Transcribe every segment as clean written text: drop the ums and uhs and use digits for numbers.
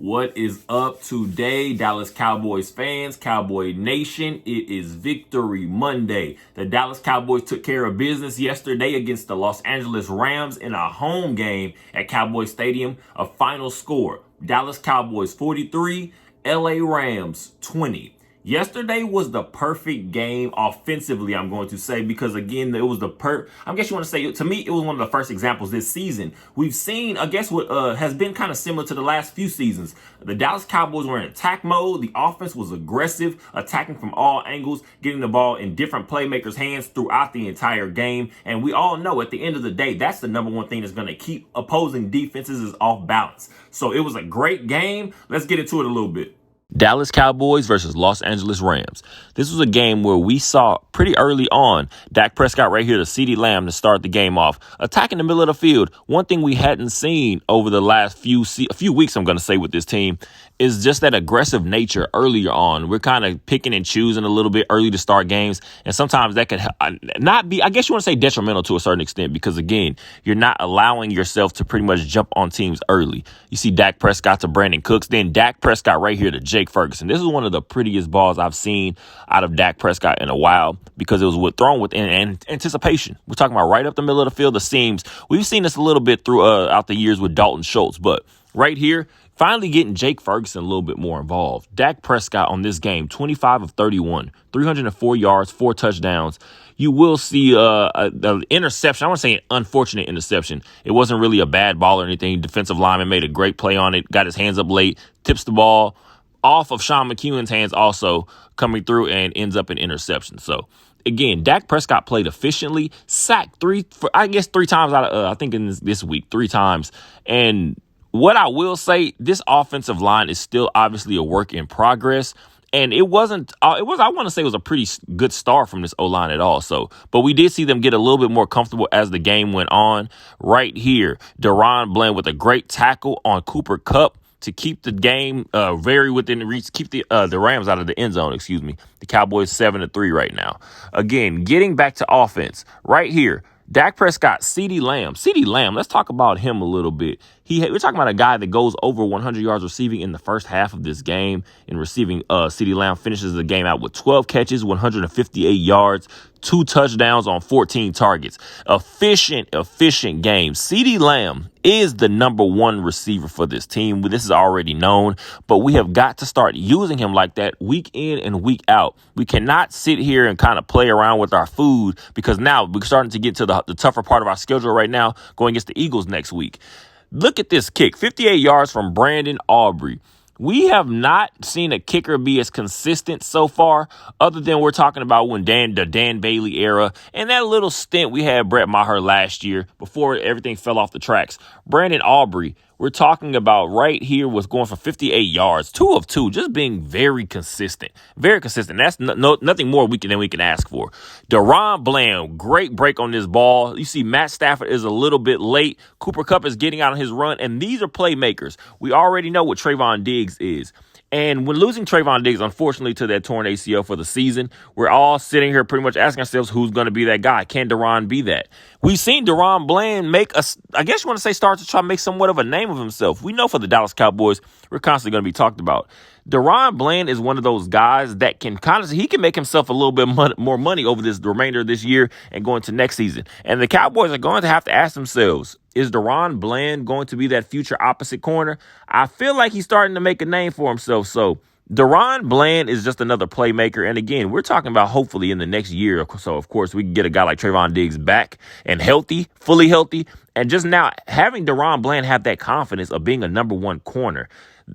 What is up today, Dallas Cowboys fans, Cowboy Nation? It is Victory Monday. The Dallas Cowboys took care of business yesterday against the Los Angeles Rams in a home game at Cowboy Stadium. A final score, Dallas Cowboys 43, LA Rams 20. Yesterday was the perfect game offensively, I'm going to say, because again, it was I guess you want to say, to me, it was one of the first examples this season. We've seen, I guess, what has been kind of similar to the last few seasons. The Dallas Cowboys were in attack mode. The offense was aggressive, attacking from all angles, getting the ball in different playmakers' hands throughout the entire game. And we all know at the end of the day, that's the number one thing that's going to keep opposing defenses is off balance. So it was a great game. Let's get into it a little bit. Dallas Cowboys versus Los Angeles Rams. This was a game where we saw pretty early on Dak Prescott right here to CeeDee Lamb to start the game off, attacking the middle of the field. One thing we hadn't seen over the last few weeks, I'm going to say, with this team is just that aggressive nature earlier on. We're kind of picking and choosing a little bit early to start games, and sometimes that could not be, I guess you want to say, detrimental to a certain extent because, again, you're not allowing yourself to pretty much jump on teams early. You see Dak Prescott to Brandon Cooks, then Dak Prescott right here to Jake Ferguson. This is one of the prettiest balls I've seen out of Dak Prescott in a while because it was thrown with anticipation. We're talking about right up the middle of the field, the seams. We've seen this a little bit throughout the years with Dalton Schultz, but right here, finally getting Jake Ferguson a little bit more involved. Dak Prescott on this game, 25 of 31, 304 yards, 4 touchdowns. You will see an interception. I want to say an unfortunate interception. It wasn't really a bad ball or anything. Defensive lineman made a great play on it, got his hands up late, tips the ball off of Sean McEwen's hands also coming through and ends up in interception. So, again, Dak Prescott played efficiently, sacked three times out of, I think in this week, 3 times. And what I will say, this offensive line is still obviously a work in progress. And I want to say it was a pretty good start from this O-line at all. So, but we did see them get a little bit more comfortable as the game went on. Right here, Deron Bland with a great tackle on Cooper Kupp to keep the game very within reach, keep the Rams out of the end zone, The Cowboys 7-3 right now. Again, getting back to offense, right here, Dak Prescott, CeeDee Lamb, let's talk about him a little bit. We're talking about a guy that goes over 100 yards receiving in the first half of this game. In receiving, CeeDee Lamb finishes the game out with 12 catches, 158 yards, 2 touchdowns on 14 targets. Efficient game. CeeDee Lamb is the number 1 receiver for this team. This is already known, but we have got to start using him like that week in and week out. We cannot sit here and kind of play around with our food because now we're starting to get to the tougher part of our schedule right now, going against the Eagles next week. Look at this kick, 58 yards from Brandon Aubrey. We have not seen a kicker be as consistent so far, other than we're talking about when the Dan Bailey era and that little stint we had Brett Maher last year before everything fell off the tracks. Brandon Aubrey, we're talking about right here, was going for 58 yards, 2 of 2, just being very consistent. Very consistent. That's nothing more than we can ask for. Deron Bland, great break on this ball. You see Matt Stafford is a little bit late. Cooper Kupp is getting out on his run, and these are playmakers. We already know what Trayvon Diggs is. And when losing Trayvon Diggs, unfortunately, to that torn ACL for the season, we're all sitting here pretty much asking ourselves, who's going to be that guy? Can Deron be that? We've seen Deron Bland start to try to make somewhat of a name of himself. We know for the Dallas Cowboys, we're constantly going to be talked about. Deron Bland is one of those guys that can make himself a little bit more money over the remainder of this year and going to next season. And the Cowboys are going to have to ask themselves, is Deron Bland going to be that future opposite corner? I feel like he's starting to make a name for himself. So Deron Bland is just another playmaker. And again, we're talking about hopefully in the next year. So, of course, we can get a guy like Trayvon Diggs back and healthy, fully healthy. And just now having Deron Bland have that confidence of being a number 1 corner.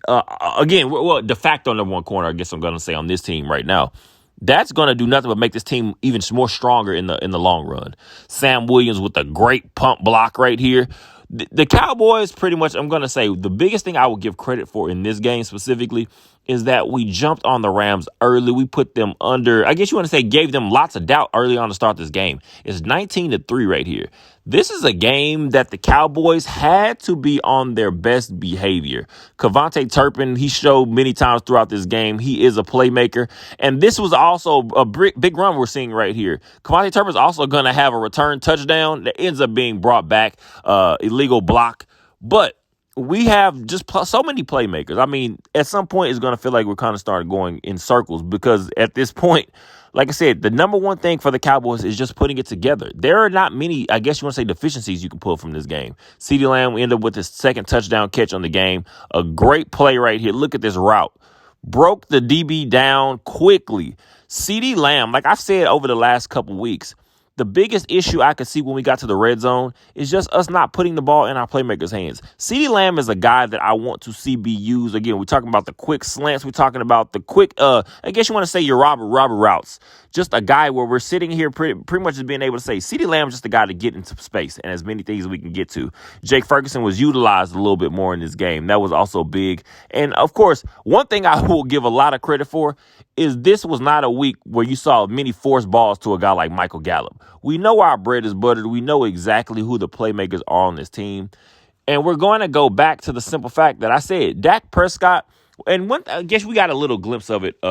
De facto number 1 corner, I guess I'm going to say on this team right now. That's going to do nothing but make this team even more stronger in the long run. Sam Williams with a great pump block right here. The Cowboys pretty much, I'm going to say, the biggest thing I will give credit for in this game specifically is that we jumped on the Rams early. We put them under, I guess you want to say, gave them lots of doubt early on to start this game. It's 19-3 right here. This is a game that the Cowboys had to be on their best behavior. Kevontae Turpin, he showed many times throughout this game, he is a playmaker. And this was also a big run we're seeing right here. Kevontae Turpin is also going to have a return touchdown that ends up being brought back, illegal block. But we have just so many playmakers. I mean, at some point, it's going to feel like we're kind of starting going in circles because at this point, like I said, the number one thing for the Cowboys is just putting it together. There are not many, I guess you want to say, deficiencies you can pull from this game. CeeDee Lamb ended up with his second touchdown catch on the game. A great play right here. Look at this route. Broke the DB down quickly. CeeDee Lamb, like I've said over the last couple weeks, the biggest issue I could see when we got to the red zone is just us not putting the ball in our playmakers' hands. CeeDee Lamb is a guy that I want to see be used. Again, we're talking about the quick slants. We're talking about the quick, I guess you want to say your Robert routes. Just a guy where we're sitting here pretty much just being able to say CeeDee Lamb is just a guy to get into space and as many things as we can get to. Jake Ferguson was utilized a little bit more in this game. That was also big. And, of course, one thing I will give a lot of credit for is this was not a week where you saw many forced balls to a guy like Michael Gallup. We know our bread is buttered. We know exactly who the playmakers are on this team. And we're going to go back to the simple fact that I said Dak Prescott, and I guess we got a little glimpse of it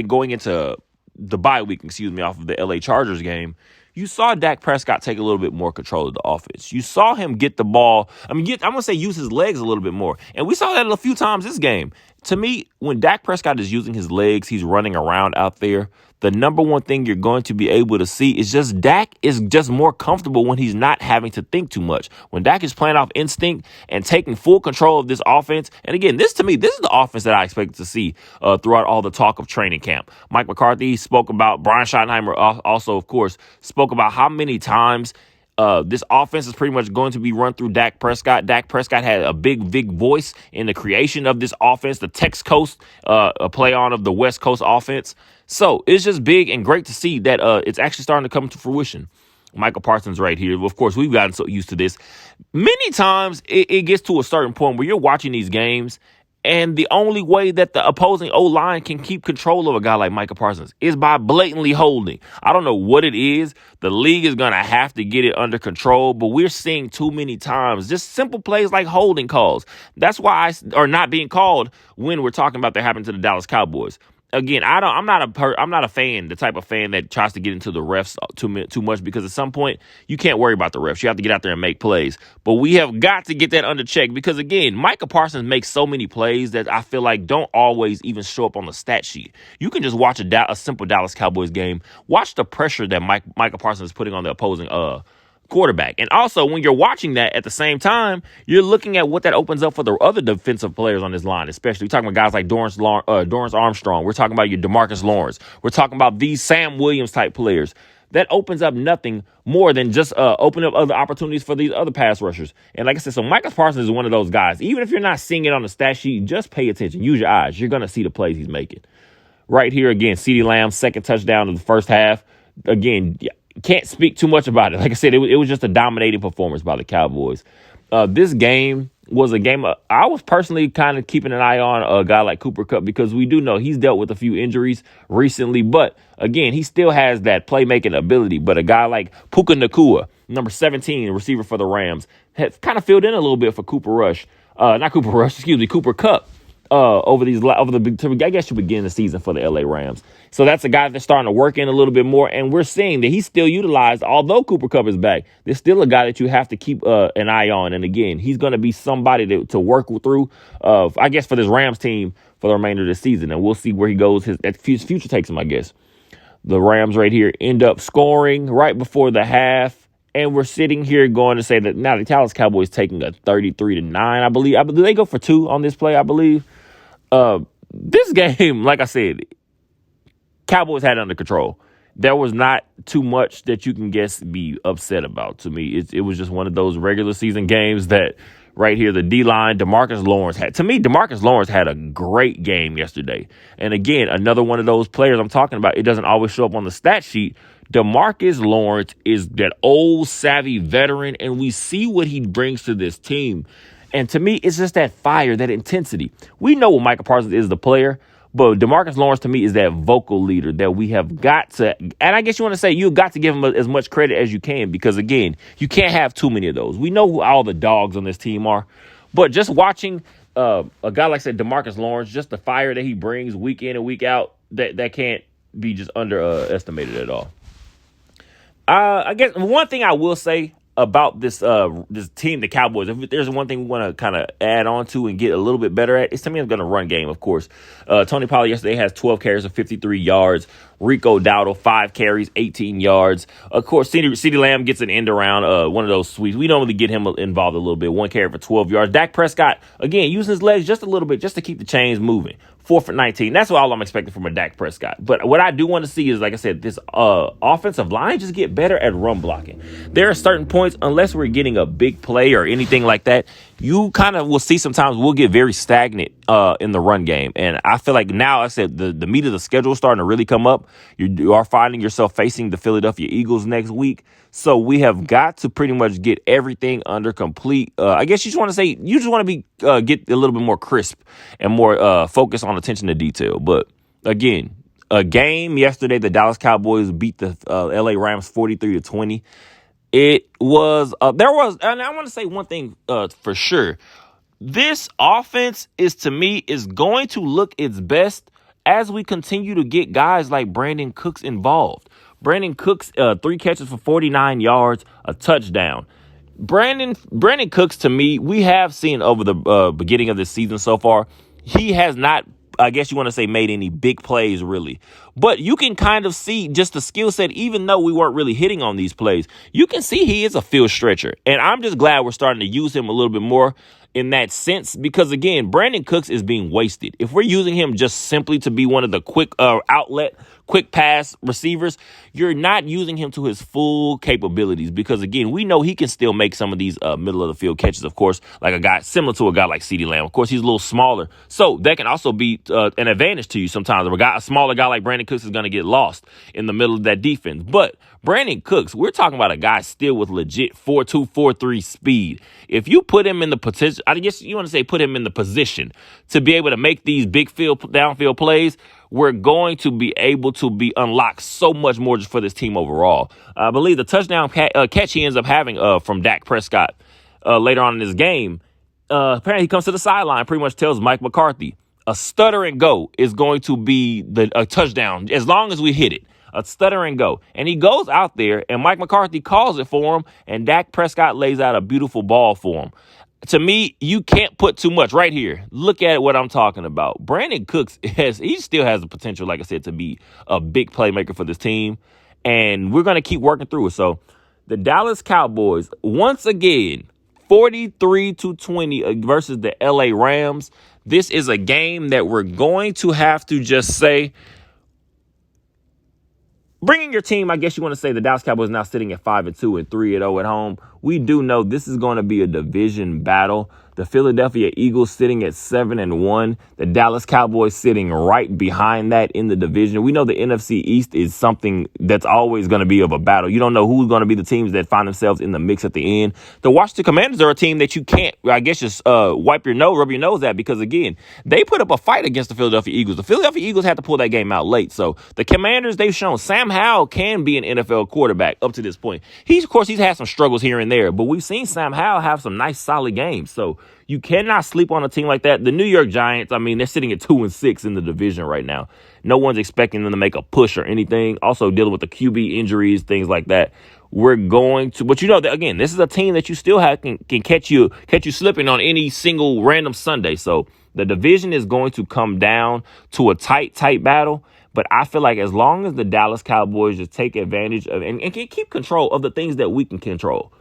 going into the bye week, off of the LA Chargers game. You saw Dak Prescott take a little bit more control of the offense. You saw him get the ball. I'm going to say use his legs a little bit more. And we saw that a few times this game. To me, when Dak Prescott is using his legs, he's running around out there. The number one thing you're going to be able to see is just Dak is just more comfortable when he's not having to think too much. When Dak is playing off instinct and taking full control of this offense. And again, this is the offense that I expected to see throughout all the talk of training camp. Mike McCarthy spoke about, Brian Schottenheimer also, of course, spoke about how many times this offense is pretty much going to be run through Dak Prescott. Dak Prescott had a big voice in the creation of this offense, the Tex Coast a play on of the West Coast offense. So it's just big and great to see that it's actually starting to come to fruition. Michael Parsons right here. Of course, we've gotten so used to this. Many times it gets to a certain point where you're watching these games and the only way that the opposing O-line can keep control of a guy like Micah Parsons is by blatantly holding. I don't know what it is. The league is going to have to get it under control, but we're seeing too many times just simple plays like holding calls. That's why are not being called when we're talking about that happened to the Dallas Cowboys. Again, I'm not a fan, the type of fan that tries to get into the refs too much, because at some point you can't worry about the refs. You have to get out there and make plays. But we have got to get that under check because, again, Micah Parsons makes so many plays that I feel like don't always even show up on the stat sheet. You can just watch a simple Dallas Cowboys game. Watch the pressure that Micah Parsons is putting on the opposing quarterback. And also, when you're watching that at the same time, you're looking at what that opens up for the other defensive players on this line, especially. We're talking about guys like Dorrance Armstrong. We're talking about your DeMarcus Lawrence. We're talking about these Sam Williams type players. That opens up nothing more than just opening up other opportunities for these other pass rushers. And like I said, so Micah Parsons is one of those guys. Even if you're not seeing it on the stat sheet, just pay attention. Use your eyes. You're going to see the plays he's making. Right here again, CeeDee Lamb, second touchdown of the first half. Again, can't speak too much about it. Like I said, it was just a dominating performance by the Cowboys. This game was a game I was personally kind of keeping an eye on a guy like Cooper Kupp, because we do know he's dealt with a few injuries recently. But again, he still has that playmaking ability. But a guy like Puka Nacua, number 17, receiver for the Rams, has kind of filled in a little bit for Cooper Kupp. I guess you begin the season for the LA Rams. So that's a guy that's starting to work in a little bit more, and we're seeing that he's still utilized. Although Cooper Kupp is back, there's still a guy that you have to keep an eye on. And again, he's going to be somebody to work through, I guess, for this Rams team for the remainder of the season. And we'll see where he goes. His future takes him, I guess. The Rams right here end up scoring right before the half. And we're sitting here going to say that now the Dallas Cowboys taking a 33-9, I believe. They go for 2 on this play, I believe. This game, like I said, Cowboys had it under control. There was not too much that you can be upset about. To me, it was just one of those regular season games that right here, the D-line, DeMarcus Lawrence had a great game yesterday. And again, another one of those players I'm talking about, it doesn't always show up on the stat sheet. DeMarcus Lawrence is that old savvy veteran, and we see what he brings to this team. And to me, it's just that fire, that intensity. We know what Micah Parsons is, the player, but DeMarcus Lawrence to me is that vocal leader that we have got to, and I guess you want to say you've got to give him as much credit as you can, because again, you can't have too many of those. We know who all the dogs on this team are, but just watching a guy like I said, DeMarcus Lawrence, just the fire that he brings week in and week out, that can't be just underestimated at all. I guess one thing I will say about this team, the Cowboys, if there's one thing we want to kind of add on to and get a little bit better at, it's to me it's going to run game, of course. Tony Pollard yesterday has 12 carries of 53 yards. Rico Dowdle, 5 carries, 18 yards. Of course, CeeDee Lamb gets an end around, one of those sweeps. We normally get him involved a little bit. 1 carry for 12 yards. Dak Prescott, again, using his legs just a little bit just to keep the chains moving. 4 for 19. That's all I'm expecting from a Dak Prescott. But what I do want to see is, like I said, this offensive line just get better at run blocking. There are certain points, unless we're getting a big play or anything like that, you kind of will see sometimes we'll get very stagnant in the run game. And I feel like now, I said, the meat of the schedule is starting to really come up. You are finding yourself facing the Philadelphia Eagles next week. So we have got to pretty much get everything under complete. I guess you just want to be get a little bit more crisp and more focus on attention to detail. But again, a game yesterday, the Dallas Cowboys beat the LA Rams 43-20. It was and I want to say one thing for sure. This offense is going to look its best as we continue to get guys like Brandon Cooks involved. Brandon Cooks, 3 catches for 49 yards, a touchdown. Brandon Cooks, to me, we have seen over the beginning of this season so far, he has not, I guess you want to say, made any big plays, really. But you can kind of see just the skill set, even though we weren't really hitting on these plays. You can see he is a field stretcher. And I'm just glad we're starting to use him a little bit more in that sense, because, again, Brandon Cooks is being wasted. If we're using him just simply to be one of the quick quick pass receivers, you're not using him to his full capabilities, because, again, we know he can still make some of these middle of the field catches, of course, like a guy similar to a guy like CeeDee Lamb. Of course, he's a little smaller, so that can also be an advantage to you sometimes. A smaller guy like Brandon Cooks is going to get lost in the middle of that defense. But Brandon Cooks, we're talking about a guy still with legit 4.2, 4.3 speed. If you put him in the position, I guess you want to say put him in the position to be able to make these big downfield plays, we're going to be able to be unlocked so much more just for this team overall. I believe the touchdown catch he ends up having from Dak Prescott later on in this game, apparently he comes to the sideline, pretty much tells Mike McCarthy, a stutter and go is going to be a touchdown as long as we hit it. A stutter and go. And he goes out there, and Mike McCarthy calls it for him, and Dak Prescott lays out a beautiful ball for him. To me, you can't put too much right here. Look at what I'm talking about. Brandon Cooks, he still has the potential, like I said, to be a big playmaker for this team, and we're going to keep working through it. So the Dallas Cowboys, once again, 43-20 versus the LA Rams. This is a game that we're going to have to just say, bringing your team, I guess you want to say the Dallas Cowboys now sitting at 5-2 and 3-0 at home. We do know this is going to be a division battle. The Philadelphia Eagles sitting at 7-1. The Dallas Cowboys sitting right behind that in the division. We know the NFC East is something that's always going to be of a battle. You don't know who's going to be the teams that find themselves in the mix at the end. The Washington Commanders are a team that you can't, I guess, just rub your nose at, because, again, they put up a fight against the Philadelphia Eagles. The Philadelphia Eagles had to pull that game out late. So the Commanders, they've shown Sam Howell can be an NFL quarterback up to this point. He's had some struggles here and there, but we've seen Sam Howell have some nice, solid games. So you cannot sleep on a team like that. The New York Giants, I mean, they're sitting at 2-6 in the division right now. No one's expecting them to make a push or anything. Also dealing with the QB injuries, things like that. We're going to, but again, this is a team that you still have can catch you slipping on any single random Sunday. So the division is going to come down to a tight battle. But I feel like as long as the Dallas Cowboys just take advantage of and can keep control of the things that we can control,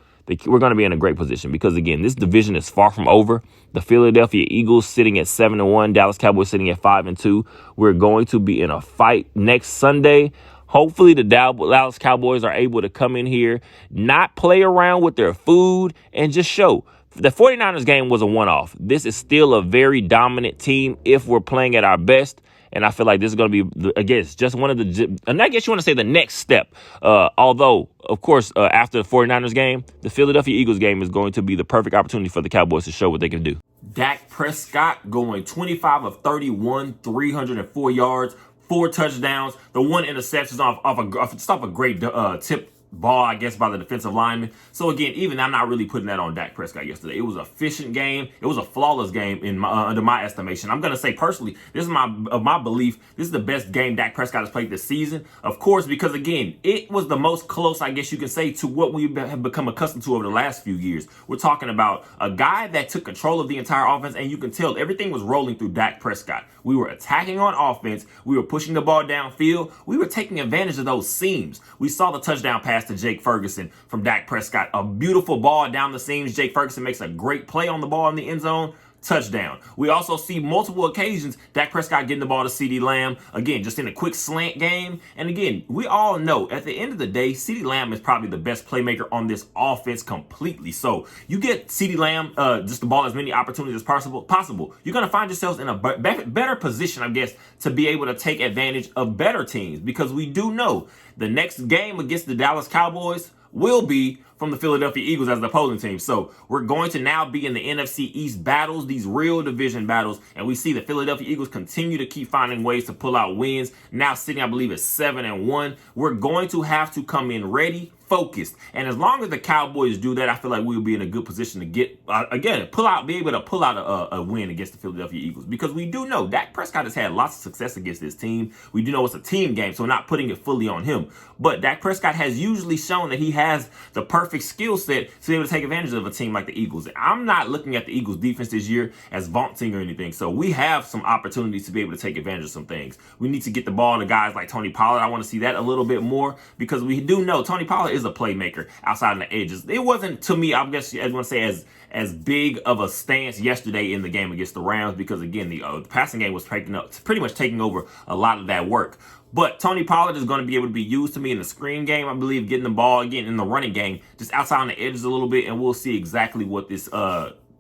we're going to be in a great position, because, again, this division is far from over. The Philadelphia Eagles sitting at 7-1, Dallas Cowboys sitting at 5-2. We're going to be in a fight next Sunday. Hopefully the Dallas Cowboys are able to come in here, not play around with their food, and just show. The 49ers game was a one-off. This is still a very dominant team if we're playing at our best. And I feel like this is going to be, again, just one of the, and I guess you want to say the next step. Although, of course, after the 49ers game, the Philadelphia Eagles game is going to be the perfect opportunity for the Cowboys to show what they can do. Dak Prescott going 25 of 31, 304 yards, 4 touchdowns, the 1 interception off a great tip ball, I guess, by the defensive lineman. So again, even I'm not really putting that on Dak Prescott yesterday. It was an efficient game. It was a flawless game in under my estimation. I'm gonna say personally, this is my belief. This is the best game Dak Prescott has played this season. Of course, because again, it was the most close, I guess you can say, to what we have become accustomed to over the last few years. We're talking about a guy that took control of the entire offense, and you can tell everything was rolling through Dak Prescott. We were attacking on offense. We were pushing the ball downfield. We were taking advantage of those seams. We saw the touchdown pass to Jake Ferguson from Dak Prescott. A beautiful ball down the seams. Jake Ferguson makes a great play on the ball in the end zone. Touchdown. We also see multiple occasions Dak Prescott getting the ball to CeeDee Lamb, again, just in a quick slant game. And again, we all know at the end of the day, CeeDee Lamb is probably the best playmaker on this offense completely. So you get CeeDee Lamb just the ball as many opportunities as possible. You're going to find yourselves in a better position, I guess, to be able to take advantage of better teams, because we do know the next game against the Dallas Cowboys will be from the Philadelphia Eagles as the opposing team. So we're going to now be in the NFC East battles, these real division battles, and we see the Philadelphia Eagles continue to keep finding ways to pull out wins, now sitting, I believe, at 7-1. We're going to have to come in ready, focused, and as long as the Cowboys do that, I feel like we'll be in a good position to get, be able to pull out a win against the Philadelphia Eagles, because we do know Dak Prescott has had lots of success against this team. We do know it's a team game, so we're not putting it fully on him, but Dak Prescott has usually shown that he has the perfect skill set to be able to take advantage of a team like the Eagles. I'm not looking at the Eagles defense this year as vaunting or anything, so we have some opportunities to be able to take advantage of some things. We need to get the ball to guys like Tony Pollard. I want to see that a little bit more, because we do know Tony Pollard is a playmaker outside of the edges. It wasn't, to me, I guess I want to say, as big of a stance yesterday in the game against the Rams, because again, the passing game was pretty much taking over a lot of that work. But Tony Pollard is going to be able to be used to me in the screen game, I believe, getting the ball again in the running game, just outside on the edges a little bit, and we'll see exactly what this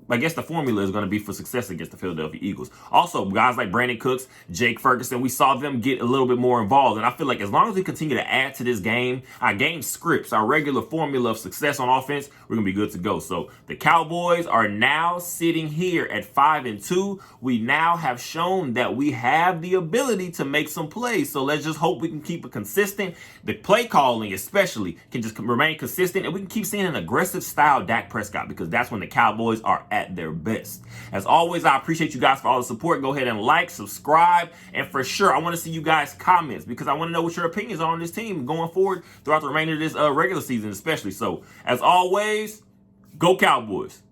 I guess the formula is going to be for success against the Philadelphia Eagles. Also, guys like Brandon Cooks, Jake Ferguson, we saw them get a little bit more involved. And I feel like as long as we continue to add to this game, our game scripts, our regular formula of success on offense, we're going to be good to go. So the Cowboys are now sitting here at 5-2. We now have shown that we have the ability to make some plays. So let's just hope we can keep it consistent. The play calling especially can just remain consistent, and we can keep seeing an aggressive style Dak Prescott, because that's when the Cowboys are at their best. As always, I appreciate you guys for all the support. Go ahead and like, subscribe, and for sure, I want to see you guys' comments, because I want to know what your opinions are on this team going forward throughout the remainder of this regular season especially. So, as always, go Cowboys.